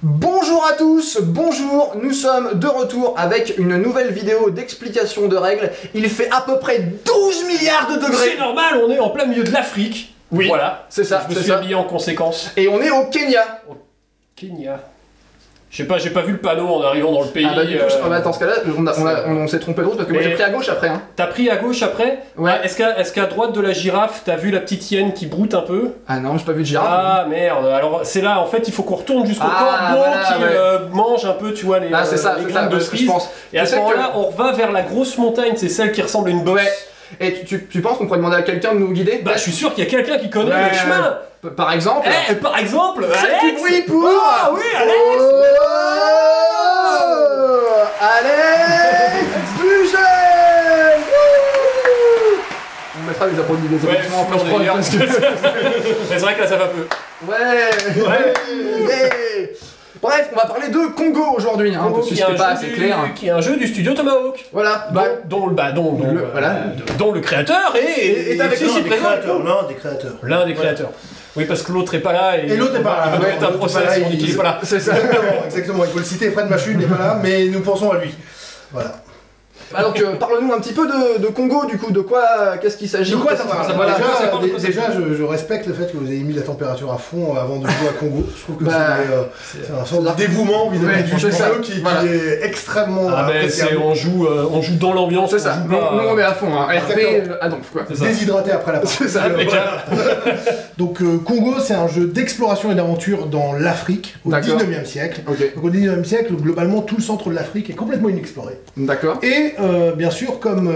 Bonjour à tous, bonjour, nous sommes de retour avec une nouvelle vidéo d'explication de règles. Il fait à peu près 12 milliards de degrés. C'est normal, on est en plein milieu de l'Afrique. Oui, voilà, c'est ça. Je me suis habillé en conséquence. Et on est au Kenya. Au Kenya. Je sais pas, j'ai pas vu le panneau en arrivant dans le pays. Ah bah du coup, attends, ce cas-là, on s'est trompé de route parce que moi j'ai pris à gauche après. Hein. T'as pris à gauche après? Ouais. Ah, est-ce qu'à droite de la girafe, t'as vu la petite hyène qui broute un peu? Ah non, j'ai pas vu de girafe. Ah merde, alors c'est là, en fait, il faut qu'on retourne jusqu'au corbeau voilà, qui mange un peu, tu vois, les, c'est les ça, graines de je cerise. pense. Et à ce moment-là, on va vers la grosse montagne, c'est celle qui ressemble à une bosse. Ouais. Et tu penses qu'on pourrait demander à quelqu'un de nous guider? Bah je suis sûr qu'il y a quelqu'un qui connaît le chemin. Par exemple. Par exemple, Alex. Du bruit pour. Ah oui, Alex. Alex Bugel. On mettra des applaudissements en post-prod parce que... C'est vrai que là ça va peu. Ouais. Bref, on va parler de Congo aujourd'hui, hein, parce que c'était pas assez clair. Qui est un jeu du studio Tomahawk. Voilà. Dont le créateur est avec nous. L'un des créateurs. L'un des créateurs. Oui, parce que l'autre est pas là et l'autre est pas là. Il va nous mettre un procès si on dit qu'il est pas là. C'est ça. Exactement, il faut le citer, Fred Machu n'est pas là, mais nous pensons à lui. Voilà. Alors que parle-nous un petit peu de Congo, du coup, de quoi, qu'est-ce qu'il s'agit? De quoi ça parle? Voilà. Déjà, je respecte le fait que vous ayez mis la température à fond avant de jouer à Congo. Je trouve que c'est un sort de dévouement vis-à-vis du jeu qui est extrêmement appréciable. On joue dans l'ambiance. C'est ça, nous on est à fond, hein. RP à donf quoi. Déshydraté après la partie. C'est ça, Donc Congo, c'est un jeu d'exploration et d'aventure dans l'Afrique au 19e siècle. Donc au 19e siècle, globalement, tout le centre de l'Afrique est complètement inexploré. D'accord. Et bien sûr, comme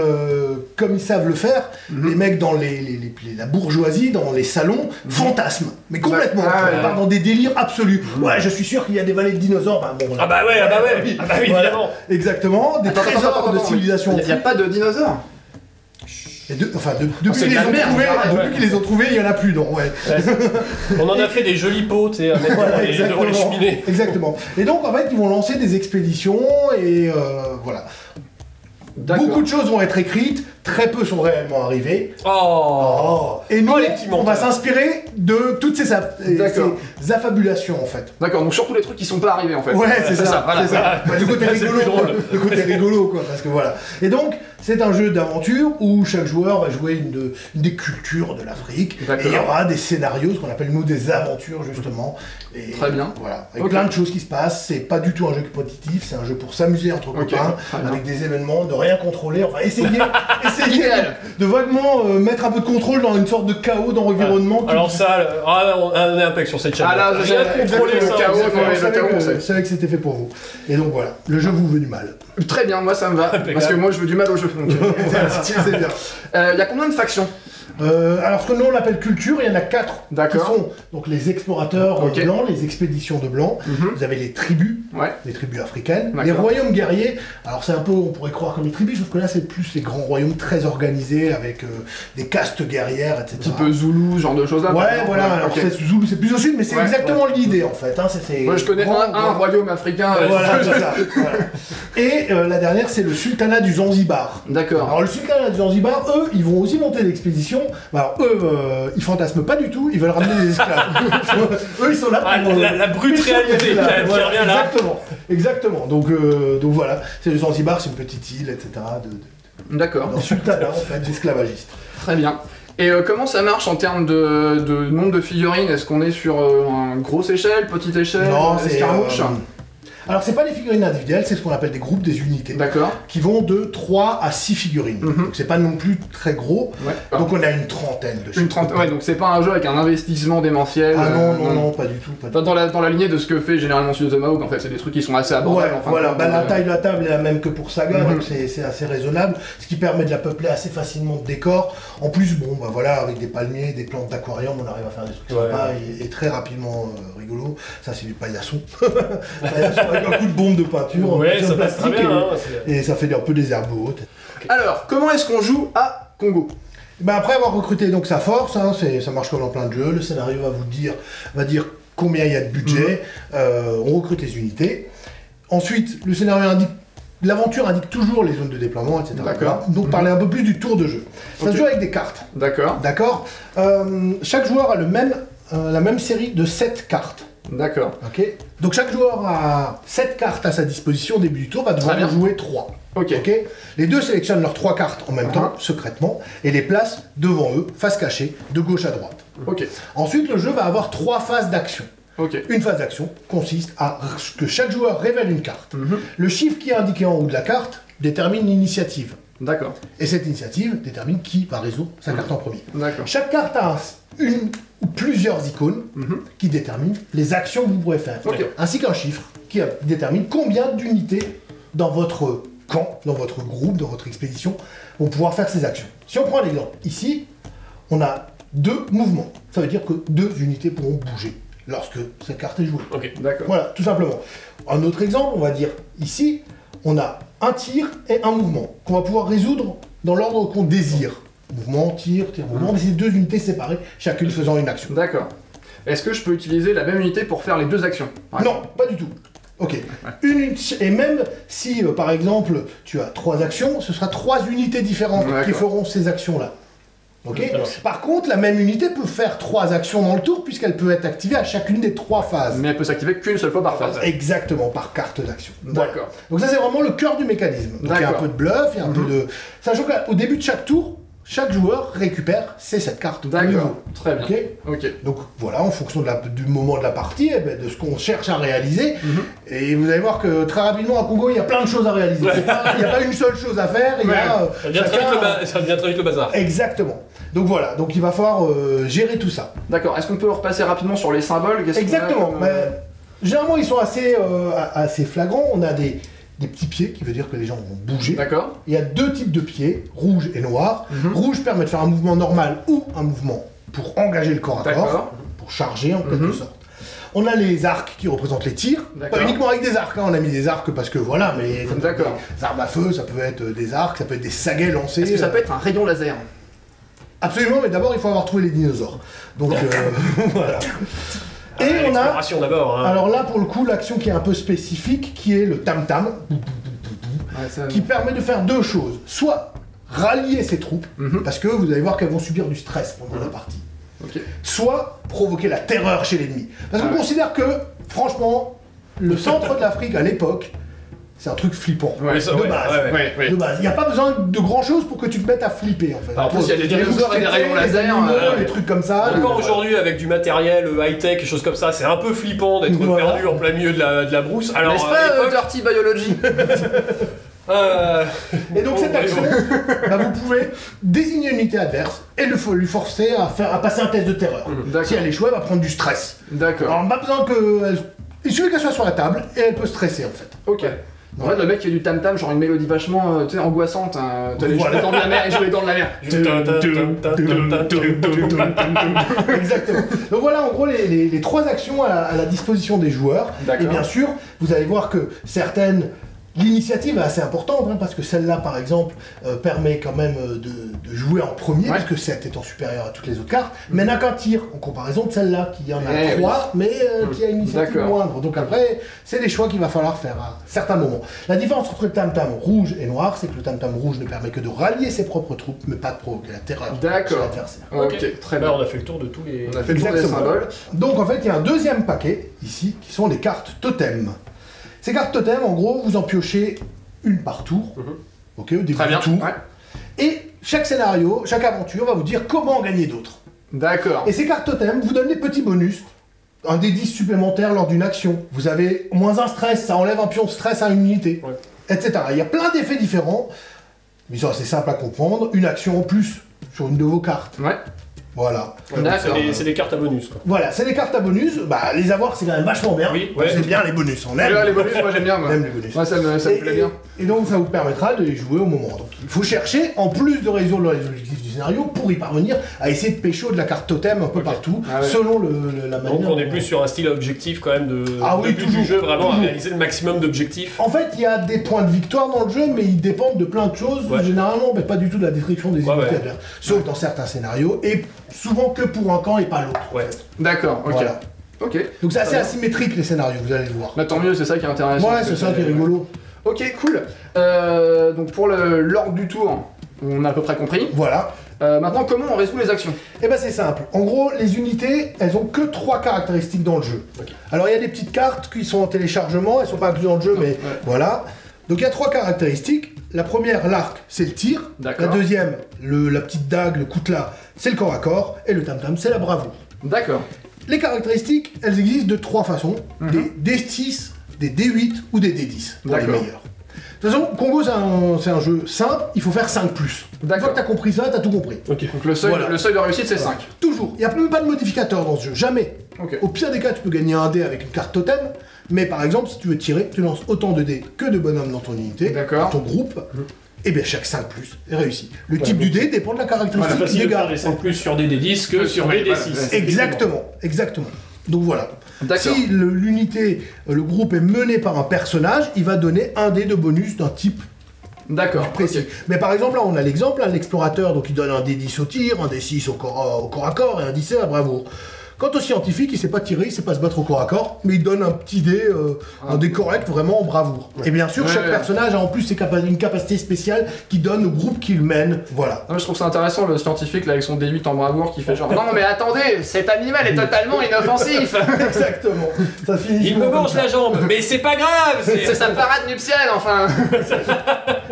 ils savent le faire, les mecs dans la bourgeoisie, dans les salons, fantasment. Mais complètement. On part dans des délires absolus. Ouais, je suis sûr qu'il y a des vallées de dinosaures. Évidemment. Exactement. Des trésors de civilisation. Il n'y a pas de dinosaures. Depuis qu'ils les ont trouvés, il n'y en a plus, donc On en a fait des jolis pots, tu sais, à mettre devant les cheminées. Exactement. Et donc, en fait, ils vont lancer des expéditions et voilà. Beaucoup de choses vont être écrites, très peu sont réellement arrivées. Et nous, on va s'inspirer de toutes ces affabulations, en fait. D'accord, donc surtout les trucs qui sont pas arrivés, en fait. Ouais, c'est ça. Le côté rigolo, le côté rigolo, quoi, parce que voilà. Et donc, c'est un jeu d'aventure où chaque joueur va jouer une des cultures de l'Afrique. Et il y aura des scénarios, ce qu'on appelle nous des aventures, justement. Et très bien. Voilà, avec plein de choses qui se passent. C'est pas du tout un jeu compétitif, c'est un jeu pour s'amuser entre copains, avec des événements, de rien contrôler. Enfin, essayer de vaguement mettre un peu de contrôle dans une sorte de chaos dans l'environnement. Alors ça, on est impec sur cette chaîne. Ah là, j'ai contrôlé le chaos. Je savais que c'était fait pour vous. Et donc voilà, le jeu vous veut du mal. Très bien, moi ça me va, parce que moi je veux du mal au jeu. C'est bien. Il y a combien de factions? Alors ce que nous on appelle culture, il y en a 4 qui sont donc les explorateurs blancs, les expéditions de blancs, vous avez les tribus africaines, les royaumes guerriers, alors c'est un peu, on pourrait croire comme les tribus, sauf que là c'est plus les grands royaumes très organisés avec des castes guerrières, etc. Un petit peu Zoulou, genre de choses là. Ouais, voilà, alors Zoulou c'est plus au sud, mais c'est exactement l'idée en fait. Moi je connais un royaume africain. Voilà, c'est ça. Et la dernière c'est le sultanat du Zanzibar. D'accord. Alors le sultanat du Zanzibar, eux, ils vont aussi monter l'expédition. Alors eux, ils fantasment pas du tout, ils veulent ramener des esclaves. Eux, ils sont là pour... la brute réalité, Exactement. Donc voilà, c'est le Zanzibar, c'est une petite île, etc. D'accord. Un sultanat, en fait, d'esclavagistes. Très bien. Et comment ça marche en termes de nombre de figurines? Est-ce qu'on est sur une grosse échelle, petite échelle? Non, c'est escarmouche. Alors c'est pas des figurines individuelles, c'est ce qu'on appelle des groupes, des unités. D'accord. Qui vont de 3 à 6 figurines. Donc c'est pas non plus très gros. Donc on a une trentaine de choses. Ouais, donc c'est pas un jeu avec un investissement démentiel. Ah non, pas du tout. Dans la lignée de ce que fait généralement Studio Tomahawk, en fait, c'est des trucs qui sont assez abordables. La taille de la table est la même que pour Saga, donc c'est assez raisonnable, ce qui permet de la peupler assez facilement de décors. En plus, avec des palmiers, des plantes d'aquarium, on arrive à faire des trucs sympas et très rapidement rigolo. Ça c'est du paillasson. Avec un coup de bombe de peinture, ça passe très bien, et ça fait un peu des herbes hautes. Alors, comment est-ce qu'on joue à Congo? Après avoir recruté donc sa force, ça marche comme dans plein de jeux, le scénario va dire combien il y a de budget, on recrute les unités. Ensuite, le scénario indique, l'aventure indique toujours les zones de déploiement, etc. Donc parler un peu plus du tour de jeu. Ça se joue avec des cartes. D'accord. Chaque joueur a la même série de 7 cartes. D'accord. Ok. Donc chaque joueur a 7 cartes à sa disposition au début du tour, va devoir en jouer 3. Ok. Les deux sélectionnent leurs 3 cartes en même temps, secrètement, et les placent devant eux, face cachée, de gauche à droite. Ok. Ensuite, le jeu va avoir 3 phases d'action. Ok. Une phase d'action consiste à ce que chaque joueur révèle une carte. Le chiffre qui est indiqué en haut de la carte détermine l'initiative. D'accord. Et cette initiative détermine qui va résoudre sa carte en premier. D'accord. Chaque carte a une ou plusieurs icônes qui déterminent les actions que vous pourrez faire. Ainsi qu'un chiffre qui détermine combien d'unités dans votre camp, dans votre groupe, dans votre expédition, vont pouvoir faire ces actions. Si on prend l'exemple, ici, on a 2 mouvements. Ça veut dire que 2 unités pourront bouger lorsque cette carte est jouée. Ok, d'accord. Voilà, tout simplement. Un autre exemple, on va dire ici, on a un tir et un mouvement qu'on va pouvoir résoudre dans l'ordre qu'on désire. Mouvement, tir, mouvement, mais c'est 2 unités séparées, chacune faisant une action. D'accord. Est-ce que je peux utiliser la même unité pour faire les 2 actions? Non, pas du tout. Ok. Et même si, par exemple, tu as 3 actions, ce sera 3 unités différentes qui feront ces actions-là. Ok. Par contre, la même unité peut faire 3 actions dans le tour, puisqu'elle peut être activée à chacune des 3 phases. Mais elle peut s'activer qu'une seule fois par phase. Exactement, par carte d'action. D'accord. Donc ça, c'est vraiment le cœur du mécanisme. Donc il y a un peu de bluff, il y a un peu de... Sachant qu'au début de chaque tour, chaque joueur récupère ses 7 cartes. D'accord, très bien. Ok. Donc voilà, en fonction du moment de la partie, de ce qu'on cherche à réaliser. Et vous allez voir que très rapidement à Congo, il y a plein de choses à réaliser. Il n'y a pas une seule chose à faire. Ça devient très vite le bazar. Exactement. Donc voilà, donc il va falloir gérer tout ça. D'accord, est-ce qu'on peut repasser rapidement sur les symboles? Exactement. Généralement, ils sont assez flagrants. On a des petits pieds, qui veut dire que les gens vont bouger. D'accord. Il y a 2 types de pieds, rouge et noir. Rouge permet de faire un mouvement normal ou un mouvement pour engager le corps à corps, pour charger en quelque sorte. On a les arcs qui représentent les tirs, pas uniquement avec des arcs, on a mis des arcs parce que voilà, mais des armes à feu, ça peut être des arcs, ça peut être des saguets lancés. Est-ce que ça peut être un rayon laser? Absolument, mais d'abord il faut avoir trouvé les dinosaures. Donc voilà. Et on a, alors là pour le coup, l'action qui est un peu spécifique, qui est le tam-tam, qui permet de faire 2 choses. Soit rallier ses troupes, parce que vous allez voir qu'elles vont subir du stress pendant la partie. Soit provoquer la terreur chez l'ennemi. Parce qu'on considère que, franchement, le centre de l'Afrique à l'époque, c'est un truc flippant, de base. Il n'y a pas besoin de grand chose pour que tu te mettes à flipper, en fait. En plus, il y a des dinosaures et des rayons laser, des trucs comme ça. Encore aujourd'hui, avec du matériel high-tech et choses comme ça, c'est un peu flippant d'être perdu en plein milieu de la brousse. Alors, n'est-ce pas Dirty Biology? Et donc cette action, vous pouvez désigner une unité adverse et lui forcer à passer un test de terreur. Si elle échoue, elle va prendre du stress. D'accord. Alors pas besoin que... Il suffit qu'elle soit sur la table et elle peut stresser en fait. Ok. En fait, le mec qui fait du tam-tam, genre une mélodie vachement angoissante. Je vais dans de la mer et je vais dans de la mer. Exactement. Donc voilà en gros les 3 actions à la disposition des joueurs. Et bien sûr, vous allez voir que certaines... L'initiative est assez importante, parce que celle-là, par exemple, permet quand même de jouer en premier, parce que 7 étant supérieur à toutes les autres cartes, mais n'a qu'un tir, en comparaison de celle-là, qui en a 3, mais qui a une initiative moindre. Donc après, c'est des choix qu'il va falloir faire à certains moments. La différence entre le tam-tam rouge et noir, c'est que le tam-tam rouge ne permet que de rallier ses propres troupes, mais pas de provoquer la terreur chez l'adversaire. Ok, très bien. On a fait le tour de tous les... On a fait le tour des symboles. Donc en fait, il y a un deuxième paquet, ici, qui sont les cartes totem. Ces cartes totem, en gros, vous en piochez une par tour, au début du tour. Et chaque scénario, chaque aventure va vous dire comment en gagner d'autres. D'accord. Et ces cartes totem vous donnent des petits bonus, un des 10 supplémentaires lors d'une action. Vous avez moins un stress, ça enlève un pion de stress à une unité, etc. Il y a plein d'effets différents, mais ils sont assez simples à comprendre. Une action en plus sur une de vos cartes. Voilà. C'est des cartes à bonus, quoi. Voilà, c'est des cartes à bonus. Les avoir, c'est quand même vachement bien. C'est bien les bonus. On aime les bonus, moi j'aime bien. Moi. J'aime les bonus. Moi ça me plaît bien. Et donc ça vous permettra de les jouer au moment. Donc il faut chercher, en plus de résoudre les objectifs du scénario, pour y parvenir, à essayer de pécho de la carte totem un peu partout, selon la manière. Donc on est plus sur un style objectif quand même du jeu, vraiment à réaliser le maximum d'objectifs. En fait, il y a des points de victoire dans le jeu, mais ils dépendent de plein de choses, généralement, mais pas du tout de la destruction des unités adverses. Sauf dans certains scénarios, et souvent que pour un camp et pas l'autre. D'accord, ok. Voilà. Donc c'est assez asymétrique les scénarios, vous allez le voir. Tant mieux, c'est ça qui est intéressant. C'est ça qui est rigolo. Ok, cool. Donc pour l'ordre du tour, on a à peu près compris. Voilà. Maintenant, comment on résout les actions? Eh ben c'est simple. En gros, les unités, elles ont que 3 caractéristiques dans le jeu. Okay. Alors il y a des petites cartes qui sont en téléchargement, elles sont pas incluses dans le jeu, mais voilà. Donc il y a 3 caractéristiques. La première, l'arc, c'est le tir. La deuxième, la petite dague, le coutelas, c'est le corps à corps. Et le tam-tam, c'est la bravoure. D'accord. Les caractéristiques, elles existent de 3 façons. Des D6, des D8 ou des D10 pour les meilleurs. De toute façon, Congo, c'est un jeu simple, il faut faire 5+. Une fois que t'as compris ça, t'as tout compris. Okay. Donc le seuil de réussite, c'est 5. Toujours. Il n'y a même pas de modificateur dans ce jeu, jamais. Au pire des cas, tu peux gagner un dé avec une carte totem, mais par exemple, si tu veux tirer, tu lances autant de dés que de bonhommes dans ton unité, dans ton groupe, et bien chaque 5+ est réussi. Le type du dé dépend de la caractéristique du dégât. Les 5+ sur des D10 que sur des D6. Exactement, exactement. Donc voilà. Si l'unité, le groupe est mené par un personnage, il va donner un dé de bonus d'un type précis. Mais par exemple, là, on a l'exemple, l'explorateur, donc il donne un dé 10 au tir, un dé 6 au corps à corps et un 10 à bravoure. Quant au scientifique, il sait pas tirer, il sait pas se battre au corps à corps, mais il donne un petit dé, un dé correct, vraiment en bravoure. Et bien sûr, chaque personnage a en plus une capacité spéciale qui donne au groupe qu'il mène. Voilà. Je trouve ça intéressant, le scientifique, là, avec son D8 en bravoure, qui fait genre non mais attendez, cet animal est totalement inoffensif. Exactement. Ça finit. Il me mange la jambe, mais c'est pas grave. C'est sa parade nuptiale, enfin.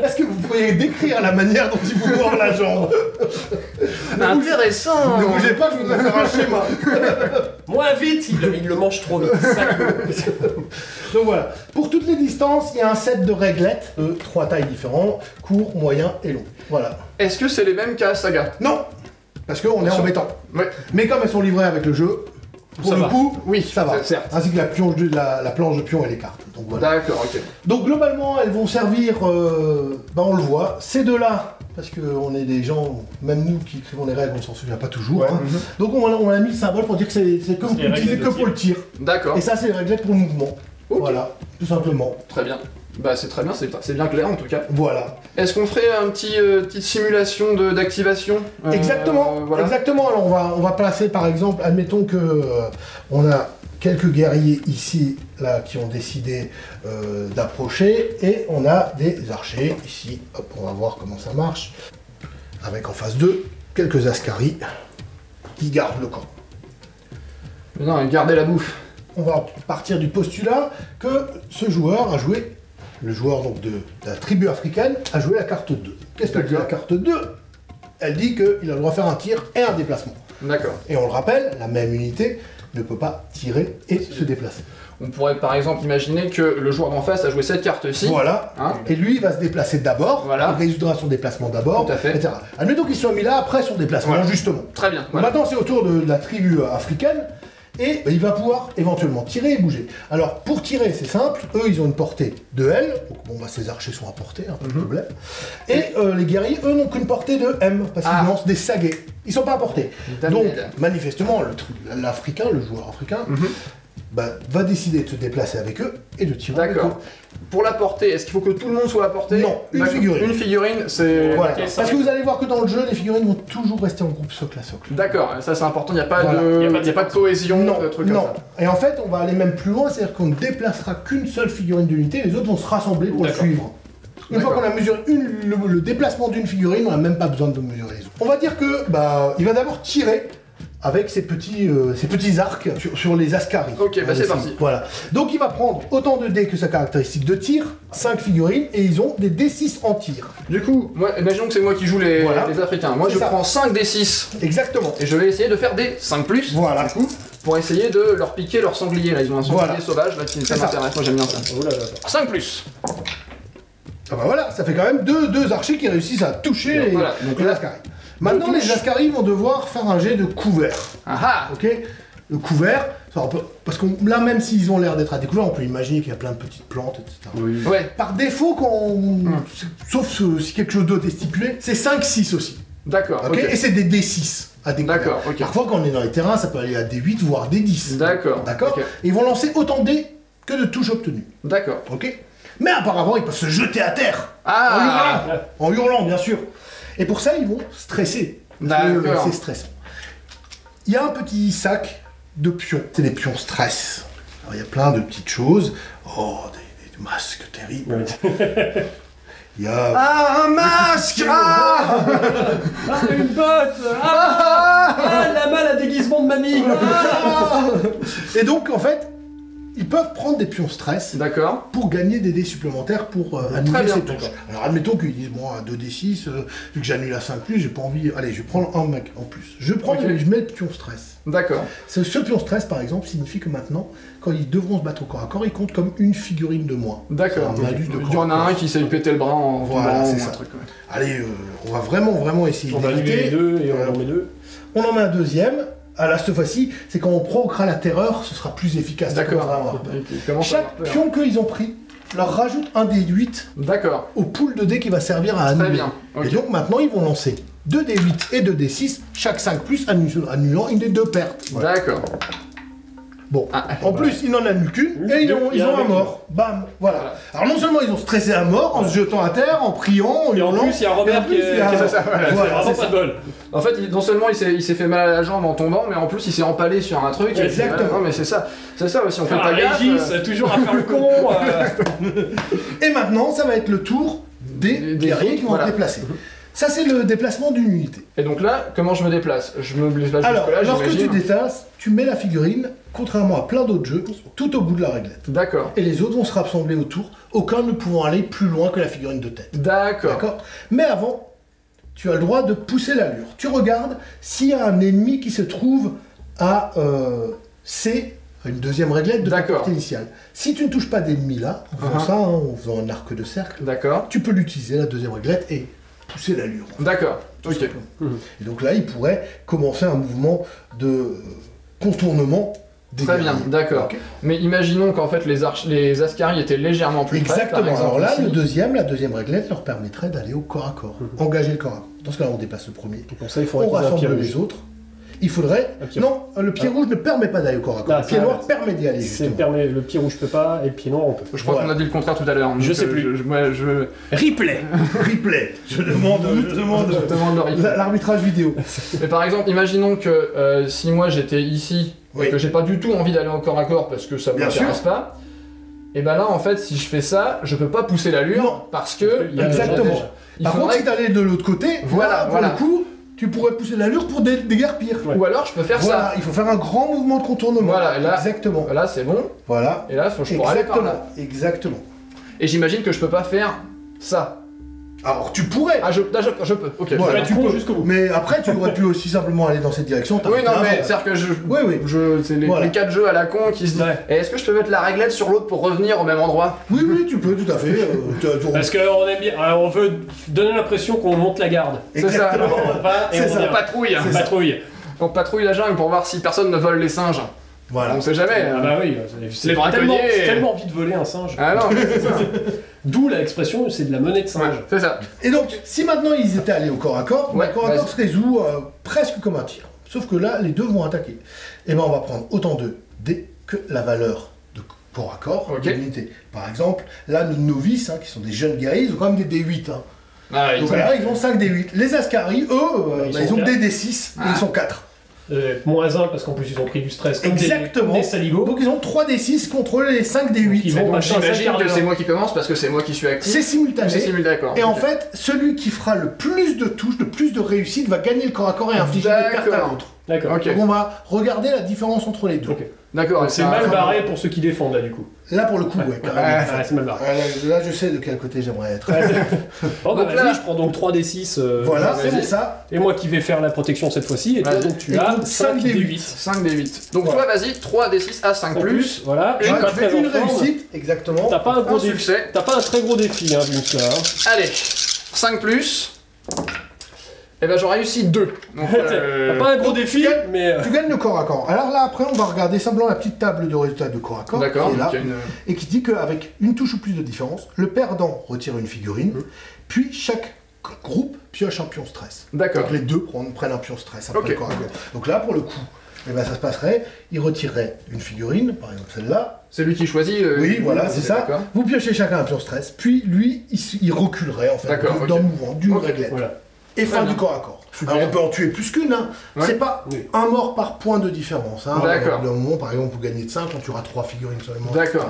Est-ce que vous pourriez décrire la manière dont il vous mord la jambe? Intéressant. Ne bougez pas, je voudrais faire un schéma. Moins vite, il le mange trop vite. Donc voilà, pour toutes les distances, il y a un set de réglettes de 3 tailles différentes, court, moyen et long. Voilà. Est-ce que c'est les mêmes qu'à Saga? Non, parce qu'on est embêtant. Mais comme elles sont livrées avec le jeu, pour le coup, oui, ça va. Ainsi que la planche de pion et les cartes. Donc voilà. D'accord, ok. Donc globalement, elles vont servir, on le voit, ces deux-là, parce qu'on est des gens, même nous qui écrivons les règles, on s'en souvient pas toujours. Donc on a mis le symbole pour dire que c'est utilisé que pour le tir. D'accord. Et ça, c'est les réglettes pour le mouvement. Voilà, tout simplement. Très bien. Bah c'est très bien, c'est bien clair en tout cas. Voilà. Est-ce qu'on ferait un petite simulation d'activation Exactement, voilà. Exactement. Alors on va placer par exemple, admettons que on a quelques guerriers ici, là, qui ont décidé d'approcher, et on a des archers ici. Hop, on va voir comment ça marche. Avec en face d'eux, quelques Askaris qui gardent le camp. Non, gardez la bouffe. On va partir du postulat que ce joueur a joué, le joueur donc de la tribu africaine, a joué la carte 2. Qu'est-ce qu'elle dit la carte 2? Elle dit qu'il a le droit de faire un tir et un déplacement. D'accord. Et on le rappelle, la même unité ne peut pas tirer et se déplacer. On pourrait par exemple imaginer que le joueur d'en face a joué cette carte-ci. Voilà. Et lui, il va se déplacer d'abord. Voilà. Il résoudra son déplacement d'abord. Tout à fait. Etc. Admettons qu'il soit mis là après son déplacement, justement. Très bien. Maintenant, c'est au tour de la tribu africaine. Et il va pouvoir éventuellement tirer et bouger. Alors, pour tirer, c'est simple. Eux, ils ont une portée de L. Donc, bon, ces archers sont à portée, pas de problème. Et les guerriers, eux, n'ont qu'une portée de M. Parce qu'ils lancent des saguets. Ils sont pas à portée. Donc, manifestement, l'Africain, le joueur africain, va décider de se déplacer avec eux et de tirer avec eux. Pour la portée, est-ce qu'il faut que tout le monde soit à portée? Non, une figurine. Une figurine, c'est... Voilà. Parce que vous allez voir que dans le jeu, les figurines vont toujours rester en groupe socle à socle. D'accord, ça c'est important, il n'y a pas de cohésion, de trucs comme ça. Et en fait, on va aller même plus loin, c'est-à-dire qu'on ne déplacera qu'une seule figurine d'unité, les autres vont se rassembler pour le suivre. Une fois qu'on a mesuré le déplacement d'une figurine, on n'a même pas besoin de mesurer les autres. On va dire que il va d'abord tirer avec ses petits arcs sur les Askaris. Ok, c'est parti. Voilà. Donc il va prendre autant de dés que sa caractéristique de tir, 5 figurines, et ils ont des D6 en tir. Du coup, imaginons que c'est moi qui joue les Africains. Moi je prends 5 D6. Exactement. Et je vais essayer de faire des 5+. Voilà. Du coup, pour essayer de leur piquer leur sanglier. Là, ils ont un sanglier sauvage, là, ça m'intéresse. Moi j'aime bien ça. 5+. Ah bah voilà, ça fait quand même deux archers qui réussissent à toucher les Askaris. Maintenant, les Askaris vont devoir faire un jet de couvert. Ok. Le couvert, parce que là, même s'ils ont l'air d'être à découvert, on peut imaginer qu'il y a plein de petites plantes, etc. Oui. Par défaut, sauf si quelque chose d'autre est stipulé, c'est 5-6 aussi. D'accord. Ok. Et c'est des D6 à découvert. D'accord. Parfois, quand on est dans les terrains, ça peut aller à des 8 voire des 10. D'accord. Et ils vont lancer autant de dés que de touches obtenues. D'accord. Ok. Mais apparemment, ils peuvent se jeter à terre. En hurlant, bien sûr. Et pour ça, ils vont stresser. C'est stressant. Il y a un petit sac de pions. C'est des pions stress. Alors, il y a plein de petites choses. Oh, des masques terribles. Il y a... Ah, un masque. Ah, une botte. La malle à déguisement de mamie. Et donc, en fait, ils peuvent prendre des pions stress pour gagner des dés supplémentaires pour annuler ces touches. Alors, admettons qu'ils disent, bon, à 2d6, vu que j'annule à 5+, j'ai pas envie... Allez, je vais prendre un mec en plus. Je mets le pion stress. D'accord. Ce pion stress, par exemple, signifie que maintenant, quand ils devront se battre au corps à corps, ils comptent comme une figurine de moins. D'accord. Il y en a un qui s'est pété le bras en voilà, c'est ça. Allez, on va vraiment essayer de annuler les deux et on en met deux. On en met un deuxième. Ah là, cette fois-ci, c'est quand on provoquera la terreur, ce sera plus efficace. D'accord. Chaque pion qu'ils ont pris leur rajoute un dé 8 au pool de dés qui va servir à annuler. Très bien. Et donc maintenant, ils vont lancer 2 dés 8 et 2 dés 6, chaque 5+, annulant une des deux pertes. Voilà. D'accord. Bon, en plus, ils n'en annulent qu'une et ils ont un mort. Bam, voilà. Alors non seulement ils ont stressé à mort en se jetant à terre, en priant, et en plus il y a Robert qui est ça. Voilà, c'est pas de bol. En fait, non seulement il s'est fait mal à la jambe en tombant, mais en plus il s'est empalé sur un truc. Exactement. Non mais c'est ça aussi, on fait pas gaffe. Régis, toujours à faire le con. Et maintenant, ça va être le tour des guerriers qui vont se déplacer. Ça, c'est le déplacement d'une unité. Et donc là, comment je me déplace? Je me déplace alors, jusque là, lorsque tu déplaces, tu mets la figurine, contrairement à plein d'autres jeux, tout au bout de la réglette. D'accord. Et les autres vont se rassembler autour, aucun ne pouvant aller plus loin que la figurine de tête. D'accord. Mais avant, tu as le droit de pousser l'allure. Tu regardes s'il y a un ennemi qui se trouve à C, une deuxième réglette de ta portée initiale. Si tu ne touches pas d'ennemi là, en faisant ça, en faisant un arc de cercle, tu peux l'utiliser, la deuxième réglette, et pousser l'allure. D'accord. Ok. Et donc là, il pourrait commencer un mouvement de contournement des Très bien, d'accord. Mais imaginons qu'en fait les Ascari étaient légèrement plus près. Exactement. Alors là, la deuxième réglette leur permettrait d'aller au corps à corps. Engager le corps à corps. Dans ce cas-là, on dépasse le premier. Et pour ça, il faudrait on rassemble les autres. Il faudrait... Non, le pied rouge ne permet pas d'aller au corps à corps. Le pied noir permet d'y aller, justement. Le pied rouge peut pas, et le pied noir on peut. Je crois qu'on a dit le contraire tout à l'heure. Je sais plus. Replay. Replay. Je demande l'arbitrage vidéo. Mais par exemple, imaginons que si moi j'étais ici, et que j'ai pas du tout envie d'aller au corps à corps parce que ça m'intéresse pas, et ben là en fait, si je fais ça, je peux pas pousser l'allure parce que... Exactement. Par contre, si t'allais de l'autre côté, voilà, pour le coup... Tu pourrais pousser l'allure pour déguerpir. Ou alors je peux faire ça. Il faut faire un grand mouvement de contournement. Voilà, là, exactement. Là c'est bon. Voilà. Et là je pourrais aller par là. Exactement. Et j'imagine que je peux pas faire ça. Alors tu pourrais. Ah je peux. Ok. Voilà, tu peux jusqu'au bout. Mais après tu aurais pu aussi simplement aller dans cette direction. Oui non mais c'est-à-dire que c'est les 4 jeux à la con qui se disent. Est-ce que je peux mettre la réglette sur l'autre pour revenir au même endroit? Oui tu peux tout à fait. Parce qu'on aime bien. On veut donner l'impression qu'on monte la garde. C'est ça. On patrouille. On patrouille la jungle pour voir si personne ne vole les singes. Voilà. On sait jamais. Ah bah oui, c'est tellement envie de voler un singe. Ah non, c'est ça. D'où l'expression, c'est de la monnaie de singe. C'est ça. Et donc, si maintenant ils étaient allés au corps à corps, le corps à corps se résout presque comme un tir. Sauf que là, les deux vont attaquer. Et ben on va prendre autant de dés que la valeur de corps à corps de l'unité. Par exemple, là, nos novices, qui sont des jeunes guerriers, ils ont quand même des D8. Donc là, ils ont 5 D8. Les Ascari, eux, ils ont des D6 et ils sont 4. Moins 1 parce qu'en plus ils ont pris du stress comme des saligots. Donc ils ont 3 D6 contre les 5 D8. J'imagine que c'est moi qui commence parce que c'est moi qui suis actif. C'est simultané. D'accord. Et en fait, celui qui fera le plus de touches, le plus de réussite, va gagner le corps à corps et infliger des pertes à l'autre. D'accord. Donc on va regarder la différence entre les deux. D'accord. C'est mal barré pour ceux qui défendent là du coup. Là pour le coup, carrément. C'est mal barré. Là je sais de quel côté j'aimerais être. Bon bah vas-y, je prends donc 3d6. Voilà, c'est pour ça. Et moi qui vais faire la protection cette fois-ci, et toi donc tu as 5d8. 5d8. Donc toi vas-y, 3d6 à 5 plus. Voilà, une réussite, exactement. T'as pas un gros succès. T'as pas un très gros défi, vu que là. Allez, 5 plus. Et ben j'en réussis 2. T'as pas un gros défi, mais... Tu gagnes le corps à corps. Alors là, après, on va regarder simplement la petite table de résultats de corps à corps qui est là, et qui dit qu'avec une touche ou plus de différence, le perdant retire une figurine, puis chaque groupe pioche un pion stress. D'accord. Donc les deux prennent un pion stress après le corps à corps. Donc là, pour le coup, ça se passerait, il retirerait une figurine, par exemple celle-là. C'est lui qui choisit. Oui, voilà, c'est ça. Vous piochez chacun un pion stress, puis lui, il reculerait en fait, dans le mouvement d'une réglette. Voilà. Et fin du corps à corps. Alors on peut en tuer plus qu'une, c'est pas un mort par point de différence. D'accord. D'un moment, par exemple, vous gagnez de 5, on tuera 3 figurines seulement. D'accord,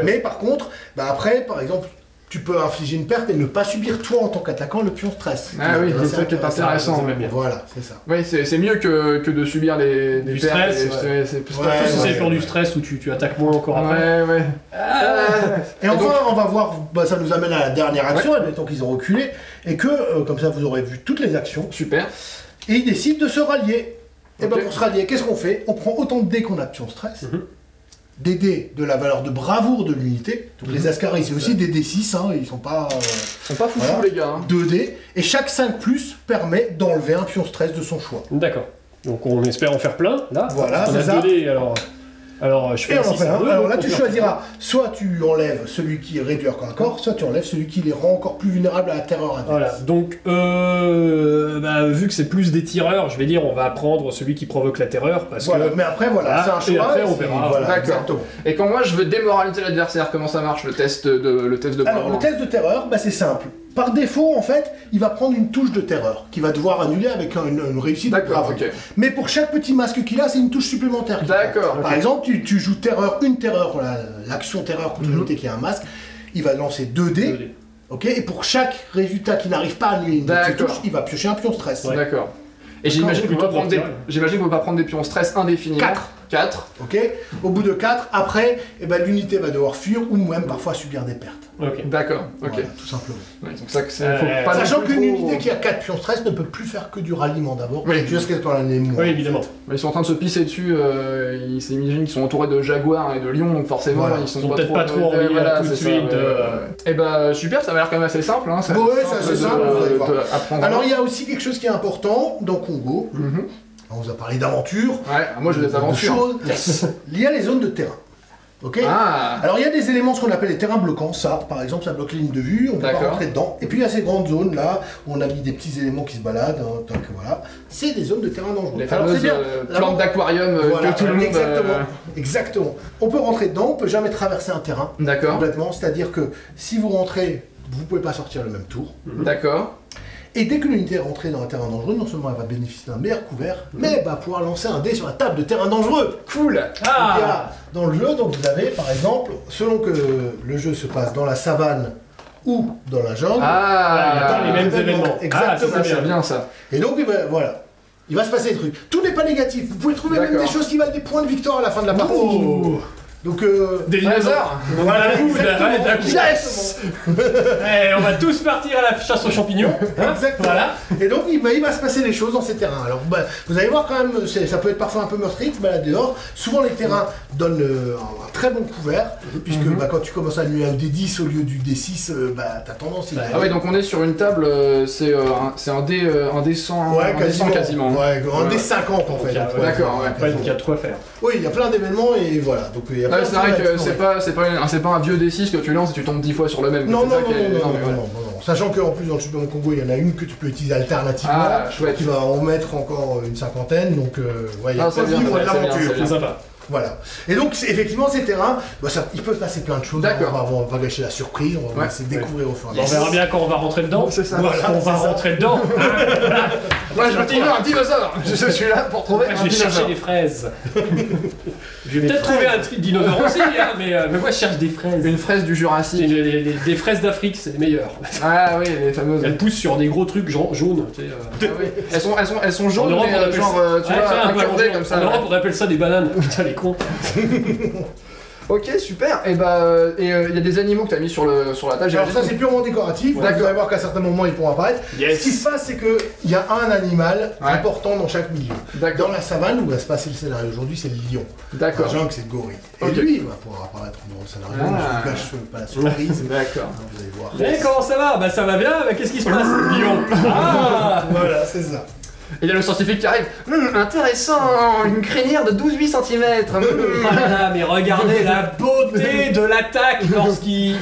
Mais par contre, après, par exemple, tu peux infliger une perte et ne pas subir toi en tant qu'attaquant le pion stress. Ah oui, c'est ça qui est intéressant. Voilà, c'est ça. Oui, c'est mieux que de subir des pertes. C'est pour du stress où tu attaques moins encore après. Ouais. Et enfin, on va voir, ça nous amène à la dernière action, admettons qu'ils ont reculé, et que, comme ça vous aurez vu toutes les actions. Super. Et ils décident de se rallier. Et bien pour se rallier, qu'est-ce qu'on fait? On prend autant de dés qu'on a de pion stress. Des dés de la valeur de bravoure de l'unité. Donc les Ascaris, c'est aussi des D6, hein, ils sont pas... Ils sont pas foufous les gars. 2 dés, et chaque 5+ permet d'enlever un pion stress de son choix. D'accord. Donc on espère en faire plein, là. Voilà, c'est ça. 2 dés, alors je fais et on en fait un. Alors là tu choisiras, soit tu enlèves celui qui est réduit corps à corps, soit tu enlèves celui qui les rend encore plus vulnérables à la terreur adverse. Voilà, donc vu que c'est plus des tireurs, je vais dire on va prendre celui qui provoque la terreur, parce que... Mais après voilà, c'est un choix, et après on verra. Voilà, exactement. Et quand moi je veux démoraliser l'adversaire, comment ça marche le test de Alors le test de terreur, c'est simple. Par défaut, en fait, il va prendre une touche de terreur, qu'il va devoir annuler avec une réussite de bravoure. Okay. Mais pour chaque petit masque qu'il a, c'est une touche supplémentaire. D'accord. Par exemple, tu joues une terreur, l'action terreur contre l'unité qui a un masque, il va lancer 2 dés. Ok, et pour chaque résultat qui n'arrive pas à annuler une de ses touches, il va piocher un pion stress. D'accord. Et j'imagine qu'on ne peut pas prendre des pions stress indéfiniment. 4. Ok. Au bout de 4, après, l'unité va devoir fuir ou même parfois subir des pertes. D'accord. Voilà, tout simplement. Ouais, donc ça, faut pas sachant qu'une unité qui a 4 pions stress ne peut plus faire que du ralliement d'abord. Jusqu'à ce qu'on en ait moins. Oui, évidemment. Ils sont en train de se pisser dessus. Ils s'imaginent qu'ils sont entourés de jaguars et de lions, donc forcément ils sont peut-être pas trop envie tout de suite. Et super, ça m'a l'air quand même assez simple. Hein, c'est assez simple. Alors il y a aussi quelque chose qui est important dans Congo. On vous a parlé d'aventure. Ouais, moi je veux des aventures. Il y a les zones de terrain. Ok. Alors il y a des éléments, ce qu'on appelle les terrains bloquants. Ça, par exemple, ça bloque les lignes de vue, on peut pas rentrer dedans. Et puis il y a ces grandes zones là où on a mis des petits éléments qui se baladent. Donc voilà, c'est des zones de terrain dangereux. Les fameuses plantes d'aquarium que tout le monde. Exactement. On peut rentrer dedans, on peut jamais traverser un terrain. D'accord. Complètement. C'est-à-dire que si vous rentrez, vous pouvez pas sortir le même tour. D'accord. Et dès que l'unité est rentrée dans un terrain dangereux, non seulement elle va bénéficier d'un meilleur couvert, mais elle va pouvoir lancer un dé sur la table de terrain dangereux. Cool. Dans le jeu, donc vous avez par exemple, selon que le jeu se passe dans la savane ou dans la jungle, les mêmes événements. Exactement. C'est bien ça. Et donc voilà. Il va se passer des trucs. Tout n'est pas négatif. Vous pouvez trouver même des choses qui valent des points de victoire à la fin de la partie. Donc des dinosaures. Voilà, yes. On va tous partir à la chasse aux champignons. Exactement. Voilà. Et donc il va se passer des choses dans ces terrains. Alors vous allez voir quand même, ça peut être parfois un peu meurtrier de se balader dehors. Souvent les terrains donnent un très bon couvert, puisque quand tu commences à annuler un D10 au lieu du D6, t'as tendance à... Ah ouais, donc on est sur une table, c'est un D100 quasiment. Ouais, un D50 en fait. D'accord, donc il y a de quoi faire. Oui, il y a plein d'événements et voilà. Donc c'est vrai que c'est pas un vieux D6 que tu lances et tu tombes 10 fois sur le même. Non. Sachant qu'en plus dans le Super Congo, il y en a une que tu peux utiliser alternativement, qui va en mettre encore une cinquantaine, donc il y a pas de livre de l'aventure. C'est sympa. Voilà. Et donc, effectivement, ces terrains, il peut se passer plein de choses. On va gâcher la surprise, on va essayer de découvrir au fur et à mesure. On verra bien quand on va rentrer dedans. C'est ça. Voilà, on va rentrer dedans. Moi, je veux un dinosaure. Je suis là pour trouver un dinosaure. Je vais chercher des fraises. Je vais peut-être trouver un truc dinosaure aussi, mais moi, je cherche des fraises. Une fraise du Jurassique. Des fraises d'Afrique, c'est les meilleures. Ah oui, les fameuses. Elles poussent sur des gros trucs jaunes. Elles sont jaunes, mais genre, tu vois, incurvées comme ça. En Europe, on appelle ça des bananes. Putain, les cons. Ok, super. Et il y a des animaux que tu as mis sur la table. Alors ça c'est purement décoratif. Vous allez voir qu'à certains moments ils pourront apparaître. Ce qui se passe c'est qu'il y a un animal important dans chaque milieu. Dans la savane où va se passer le scénario aujourd'hui, c'est le lion. Dans la jungle, c'est le gorille. Et lui il va pouvoir apparaître dans le scénario. Je ne vous gâche pas la surprise. D'accord. Vous allez voir. Mais comment ça va? Ça va bien. Qu'est-ce qui se passe? Lion. Voilà, c'est ça. Et il y a le scientifique qui arrive. Intéressant, une crinière de 12,8 cm. Mais regardez la beauté de l'attaque lorsqu'il...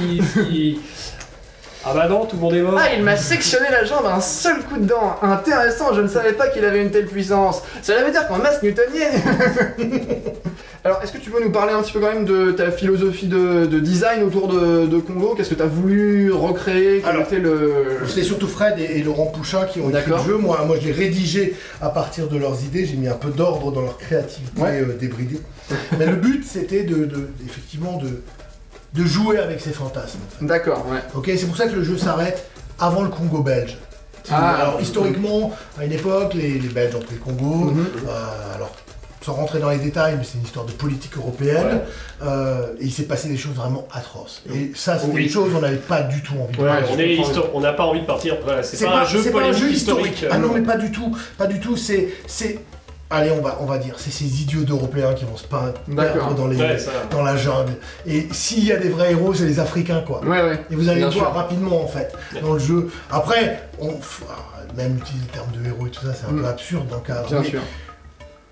Ah bah non, tout le monde est mort. Il m'a sectionné la jambe à un seul coup de dent. Intéressant, je ne savais pas qu'il avait une telle puissance. Cela veut dire qu'en masse newtonienne. Alors, est-ce que tu peux nous parler un petit peu quand même de ta philosophie de design autour de Congo? Qu'est-ce que tu as voulu recréer? C'est surtout Fred et Laurent Pouchin qui ont écrit le jeu. Moi je l'ai rédigé à partir de leurs idées. J'ai mis un peu d'ordre dans leur créativité débridée. Mais le but, c'était effectivement de jouer avec ces fantasmes. En fait. D'accord, ouais. Ok, c'est pour ça que le jeu s'arrête avant le Congo belge. Alors historiquement, à une époque, les Belges ont pris le Congo. Alors, sans rentrer dans les détails, mais c'est une histoire de politique européenne. Et il s'est passé des choses vraiment atroces. Et ça, c'était une chose, on n'avait pas du tout envie de parler. On n'a pas envie de partir. Voilà, c'est pas un jeu historique. Ah non, mais pas du tout. Pas du tout. C'est allez, on va dire, c'est ces idiots d'Européens qui vont se perdre dans la jungle. Et s'il y a des vrais héros, c'est les Africains, quoi. Et vous allez le voir rapidement, en fait, dans le jeu. Après, même utiliser le terme de héros et tout ça, c'est un peu absurde dans le cadre. Bien sûr.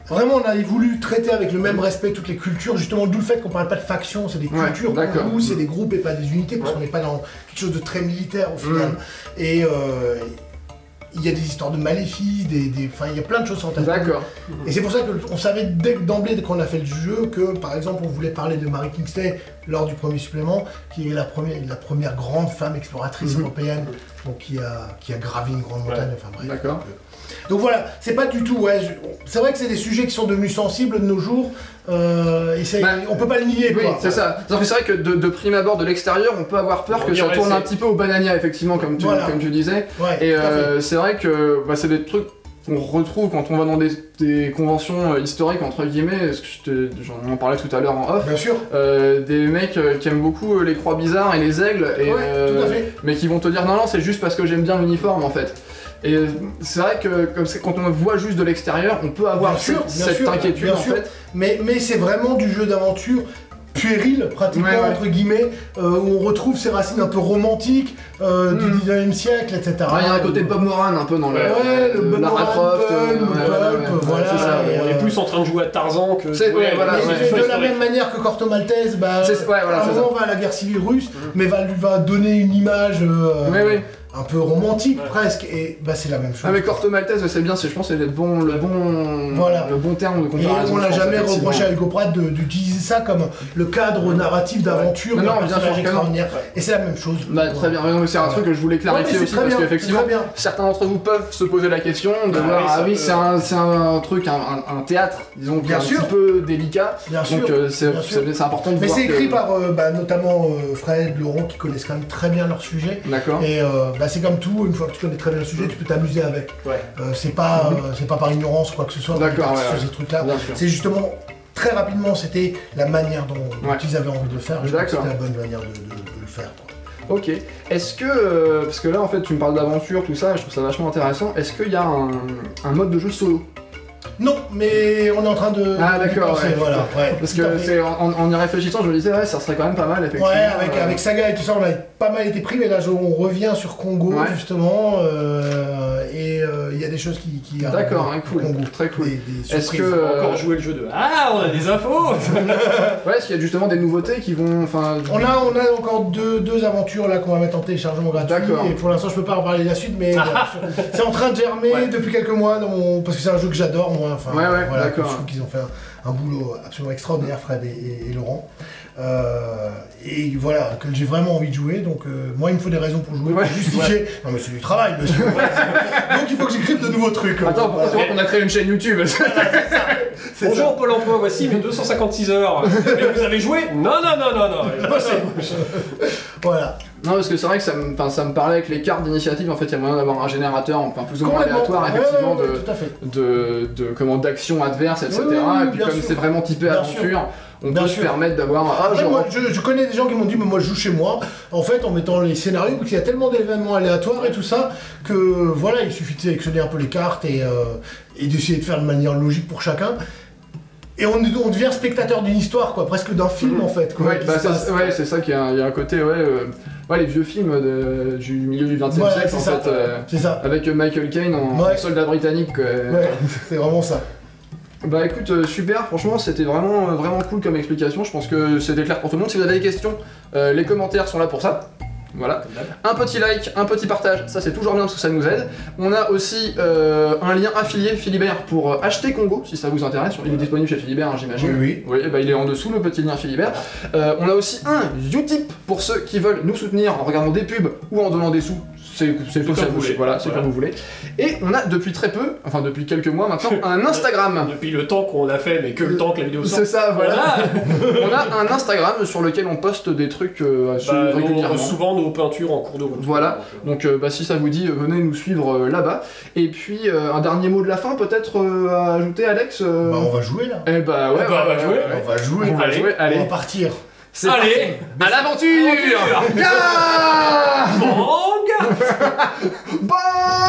Vraiment, on avait voulu traiter avec le même respect toutes les cultures, justement, d'où le fait qu'on parle pas de factions, c'est des cultures pour nous, c'est des groupes et pas des unités, parce qu'on n'est pas dans quelque chose de très militaire, au final. Et il y a des histoires de maléfices, enfin, il y a plein de choses en tête. D'accord. Et c'est pour ça qu'on savait d'emblée, dès qu'on a fait le jeu, que par exemple, on voulait parler de Mary Kingsley lors du premier supplément, qui est la première grande femme exploratrice européenne, donc qui a gravi une grande montagne, enfin bref. D'accord. Donc voilà, c'est pas du tout, c'est vrai que c'est des sujets qui sont devenus sensibles de nos jours, on peut pas le nier, quoi. Oui, c'est ça. C'est vrai que de prime abord, de l'extérieur, on peut avoir peur que ça tourne un petit peu au banania, effectivement, comme tu disais. Et c'est vrai que c'est des trucs qu'on retrouve quand on va dans des conventions historiques, entre guillemets, j'en parlais tout à l'heure en off. Bien sûr. Des mecs qui aiment beaucoup les croix bizarres et les aigles, tout à fait. mais qui vont te dire non, c'est juste parce que j'aime bien l'uniforme, en fait. Et c'est vrai que quand on voit juste de l'extérieur, on peut avoir cette inquiétude en fait. Mais c'est vraiment du jeu d'aventure puéril, pratiquement, entre guillemets, où on retrouve ces racines un peu romantiques du 19e siècle, etc. Il y a un côté Bob Moran un peu dans le Lara Croft, voilà. On est plus en train de jouer à Tarzan que... de la même manière que Corto Maltese, à un moment va à la guerre civile russe, mais va donner une image... un peu romantique presque, et c'est la même chose. Mais Corto Maltese, c'est bien, je pense que c'est le bon terme de comparaison. Et on l'a jamais reproché à Hugo Pratt d'utiliser ça comme le cadre narratif d'aventure, non, bien sûr, extraordinaire. Et c'est la même chose. Très bien, c'est un truc que je voulais clarifier aussi, parce qu'effectivement, certains d'entre vous peuvent se poser la question de voir, c'est un truc, un théâtre, disons, qui est un petit peu délicat, donc c'est important de voir. Mais c'est écrit par notamment Fred, Laurent, qui connaissent quand même très bien leur sujet. D'accord. Et c'est comme tout, une fois que tu connais très bien le sujet, tu peux t'amuser avec. C'est pas par ignorance ou quoi que ce soit sur ces trucs-là. C'est justement, très rapidement, c'était la manière dont ils avaient envie de le faire. Je crois que c'était la bonne manière de le faire. Ok. Est-ce que, parce que là en fait tu me parles d'aventure, tout ça, je trouve ça vachement intéressant, est-ce qu'il y a un mode de jeu solo ? Non, mais on est en train de... Ah d'accord, voilà. Parce que en y réfléchissant, je me disais, ça serait quand même pas mal, effectivement. Avec Saga et tout ça, on a pas mal été pris, mais là on revient sur Congo, justement, et il y a des choses qui arrivent. D'accord, cool, Congo. Très cool. Est-ce que... On va encore jouer le jeu de... Ah, on a des infos. Est-ce qu'il y a justement des nouveautés qui vont... On a encore deux aventures là qu'on va mettre en téléchargement gratuit, et pour l'instant je peux pas en parler de la suite, mais c'est en train de germer depuis quelques mois, parce que c'est un jeu que j'adore, moi. Voilà, je trouve qu'ils ont fait un boulot absolument extraordinaire, Fred et Laurent. Et voilà, que j'ai vraiment envie de jouer, donc moi il me faut des raisons pour jouer, pour justifier. Non mais c'est du travail, monsieur. Donc il faut que j'écrive de nouveaux trucs. Attends, pourquoi c'est vrai qu'on a créé une chaîne YouTube? Bonjour Pôle emploi, voici mes 256 heures. Mais vous avez joué? Non. Voilà. Non, parce que c'est vrai que ça me parlait avec les cartes d'initiative, en fait, il y a moyen d'avoir un générateur plus ou moins aléatoire, effectivement, d'actions adverses, etc. Et puis comme c'est vraiment typé aventure, on peut se permettre d'avoir... Moi, je connais des gens qui m'ont dit, mais moi je joue chez moi, en fait, en mettant les scénarios, parce qu'il y a tellement d'événements aléatoires et tout ça, que voilà, il suffit de sélectionner un peu les cartes et d'essayer de faire de manière logique pour chacun. Et on devient spectateur d'une histoire, quoi, presque d'un film en fait. C'est ça qu'il y a un côté, les vieux films du milieu du XXe siècle, en fait, c'est ça. avec Michael Caine en soldat britannique. C'est vraiment ça. Bah écoute, super, franchement c'était vraiment cool comme explication, je pense que c'était clair pour tout le monde. Si vous avez des questions, les commentaires sont là pour ça. Voilà. Un petit like, un petit partage, ça c'est toujours bien parce que ça nous aide. On a aussi un lien affilié Philibert pour acheter Congo, si ça vous intéresse. Il est disponible chez Philibert, j'imagine. Oui. Il est en dessous, le petit lien Philibert. On a aussi un Utip pour ceux qui veulent nous soutenir en regardant des pubs ou en donnant des sous. c'est possible, voilà, c'est comme vous voulez. Et on a depuis très peu, enfin depuis quelques mois maintenant, un Instagram. Depuis le temps qu'on a fait, mais que le temps que la vidéo sort. C'est ça, voilà. On a un Instagram sur lequel on poste des trucs régulièrement. Souvent nos peintures en cours de route. Voilà, donc si ça vous dit, venez nous suivre là-bas. Et puis un dernier mot de la fin peut-être à ajouter, Alex on va jouer là. Eh bah ouais, on va jouer. Allez. On va partir. C'est parti. À l'aventure. Bang. Bang.